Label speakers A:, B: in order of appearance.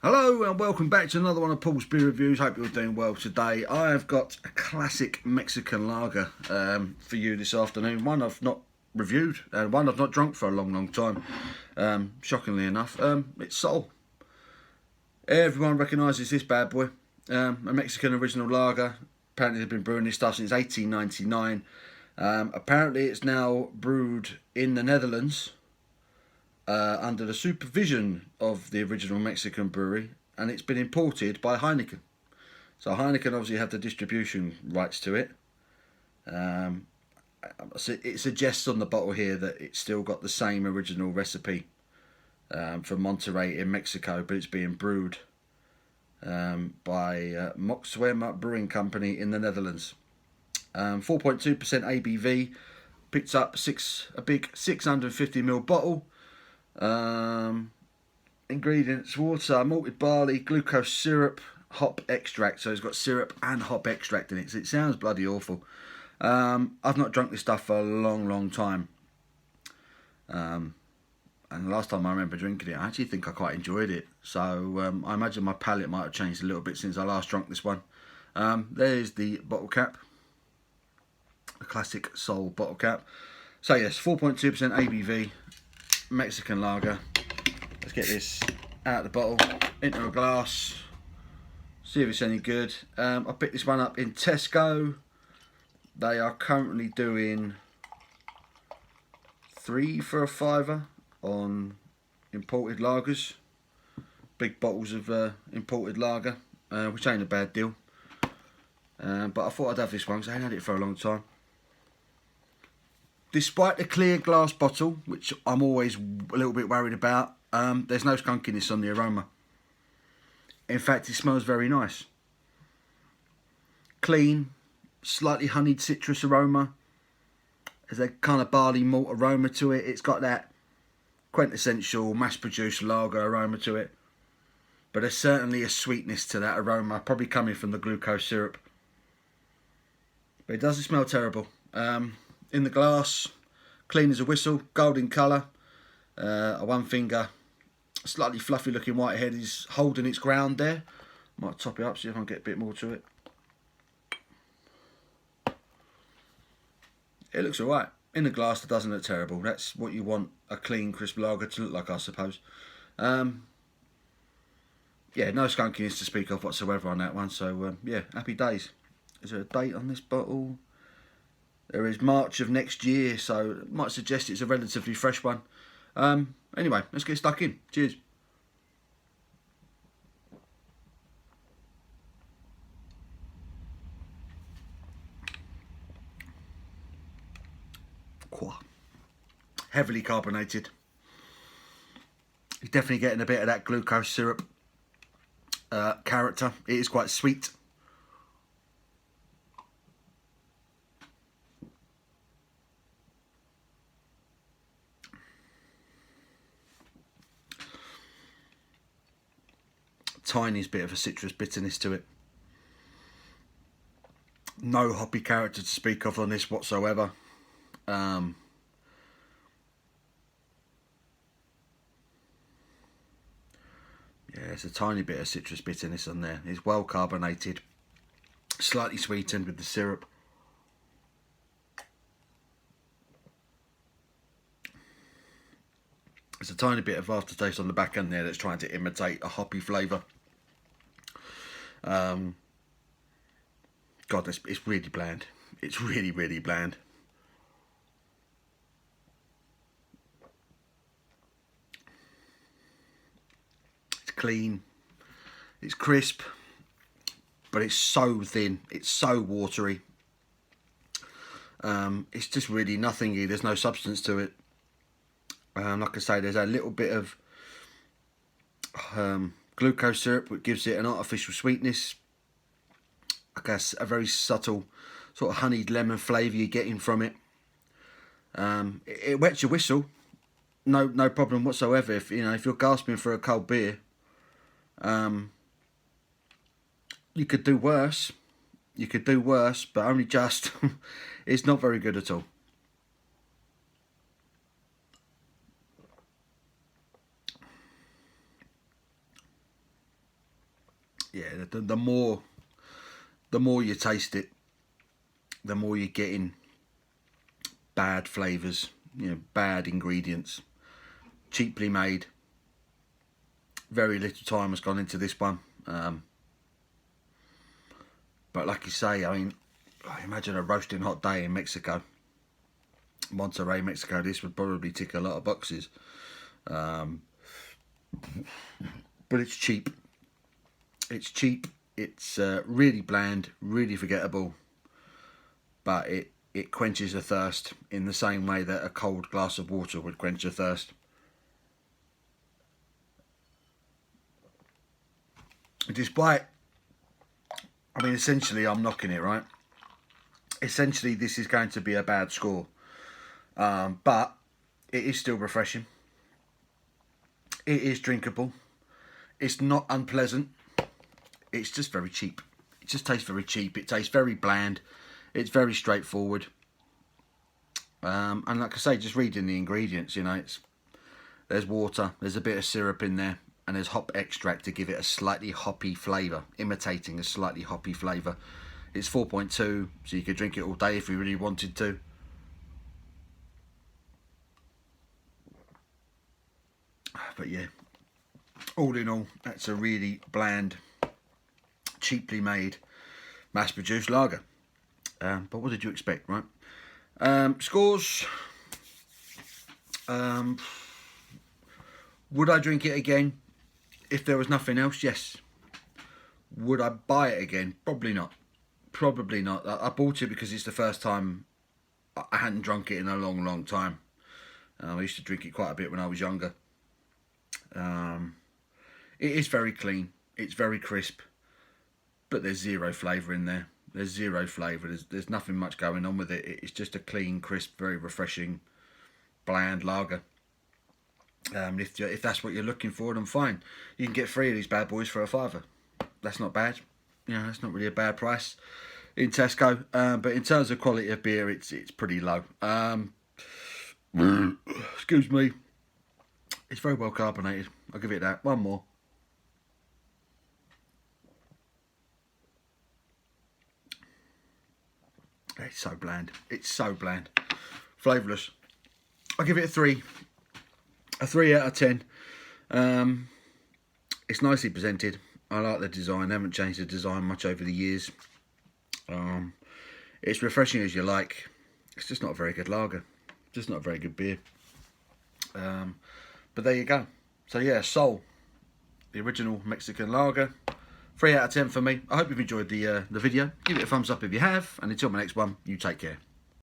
A: Hello and welcome back to another one of Paul's Beer Reviews. Hope you're doing well today. I have got a classic Mexican lager for you this afternoon. One I've not reviewed and one I've not drunk for a long time. Shockingly enough, it's Sol. Everyone recognises this bad boy. A Mexican original lager. Apparently they've been brewing this stuff since 1899. Apparently it's now brewed in the Netherlands. Under the supervision of the original Mexican brewery, and it's been imported by Heineken. So Heineken obviously have the distribution rights to it. It suggests on the bottle here that it's still got the same original recipe from Monterrey in Mexico, but it's being brewed by Moxwema Brewing Company in the Netherlands. 4.2% ABV, picked up a big 650ml bottle. Ingredients: water, malted barley, glucose syrup, hop extract. So it's got syrup and hop extract in it. So it sounds bloody awful. I've not drunk this stuff for a long time. And the last time I remember drinking it, I actually think I quite enjoyed it. So I imagine my palate might have changed a little bit since I last drank this one. There's the bottle cap, a classic Sol bottle cap. So yes, 4.2% ABV. Mexican lager. Let's get this out of the bottle into a glass, see if it's any good. I picked this one up in Tesco. They are currently doing 3 for a £5 on imported lagers, big bottles of imported lager, which ain't a bad deal. But I thought I'd have this one because I ain't had it for a long time. Despite the clear glass bottle, which I'm always a little bit worried about, there's no skunkiness on the aroma. In fact, it smells very nice. Clean, slightly honeyed citrus aroma. There's a kind of barley malt aroma to it. It's got that quintessential mass-produced lager aroma to it. But there's certainly a sweetness to that aroma, probably coming from the glucose syrup. But it doesn't smell terrible. In the glass, clean as a whistle, golden colour, a one finger, slightly fluffy looking white head is holding its ground there. Might top it up, see if I can get a bit more to it. It looks alright. In the glass it doesn't look terrible. That's what you want a clean, crisp lager to look like, I suppose. Yeah, no skunkiness to speak of whatsoever on that one, so yeah, happy days. Is there a date on this bottle? There is March of next year, so it might suggest it's a relatively fresh one. Anyway, let's get stuck in. Cheers. Heavily carbonated. You're definitely getting a bit of that glucose syrup character. It is quite sweet. Tiniest bit of a citrus bitterness to it. No hoppy character to speak of on this whatsoever. Yeah, there's a tiny bit of citrus bitterness on there. It's well carbonated, slightly sweetened with the syrup. There's a tiny bit of aftertaste on the back end there that's trying to imitate a hoppy flavour. God, it's really bland. It's really bland. It's clean. It's crisp. But it's so thin. It's so watery. It's just really nothingy. There's no substance to it. Like I say, there's a little bit of glucose syrup, which gives it an artificial sweetness. I guess a very subtle sort of honeyed lemon flavour you're getting from it. It wets your whistle, no problem whatsoever. If you're gasping for a cold beer, you could do worse. But only just. It's not very good at all. yeah, the more you taste it, the more you're getting bad flavours, you know, bad ingredients, cheaply made. Very little time has gone into this one, but like you say, I mean, I imagine a roasting hot day in Mexico, Monterrey, Mexico. This would probably tick a lot of boxes, but it's cheap. It's cheap. It's really bland, really forgettable, but it quenches a thirst in the same way that a cold glass of water would quench a thirst. Despite, I mean, essentially I'm knocking it, right? Essentially this is going to be a bad score, but it is still refreshing. It is drinkable. It's not unpleasant. It's just very cheap. It just tastes very cheap. It tastes very bland. It's very straightforward. And like I say, just reading the ingredients, you know, there's water, there's a bit of syrup in there, and there's hop extract to give it a slightly hoppy flavour, imitating a slightly hoppy flavour. It's 4.2, so you could drink it all day if you really wanted to. But yeah, all in all, that's a really bland, cheaply made, mass-produced lager. But what did you expect, right? Scores. Would I drink it again if there was nothing else? Yes. Would I buy it again? Probably not. Probably not. I bought it because it's the first time I hadn't drunk it in a long time. I used to drink it quite a bit when I was younger. It is very clean. It's very crisp, but there's zero flavour in there. There's zero flavour. There's nothing much going on with it. It's just a clean, crisp, very refreshing, bland lager. If that's what you're looking for, then fine. You can get 3 of these bad boys for £5. That's not bad. You know, that's not really a bad price in Tesco. But in terms of quality of beer, it's pretty low. Excuse me. It's very well carbonated. I'll give it that. One more. It's so bland. It's so bland. Flavourless. I'll give it a 3. A 3 out of 10. It's nicely presented. I like the design. They haven't changed the design much over the years. It's refreshing as you like. It's just not a very good lager. Just not a very good beer. But there you go. So yeah, Sol, the original Mexican lager. 3 out of 10 for me. I hope you've enjoyed the video. Give it a thumbs up if you have. And until my next one, you take care.